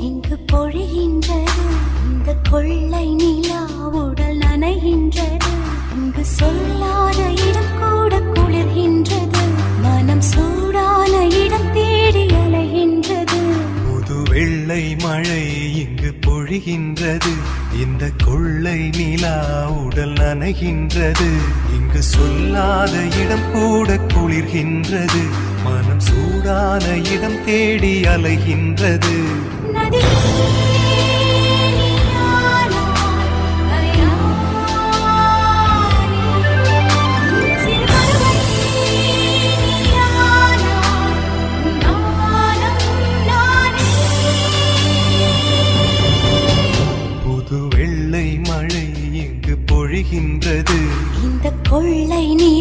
இங்கு பொழிகின்றது. இந்த கொள்ளை நிலா உடல் நனைகின்றது. இங்கு சொல்லாத இடம் கூட குளிர்கின்றது. மனம் சூடான இடம் தேடி அலைகின்றது. புது வெள்ளை மழை இங்கு பொழிகின்றது. இந்த கொள்ளை நிலா உடல் நனைகின்றது. இங்கு சொல்லாத இடம் கூட குளிர்கின்றது. மனம் சூடான இடம் தேடி அலைகின்றது. புது வெள்ளை மழை இங்கு பொழிகின்றது. இந்த கொள்ளை நீ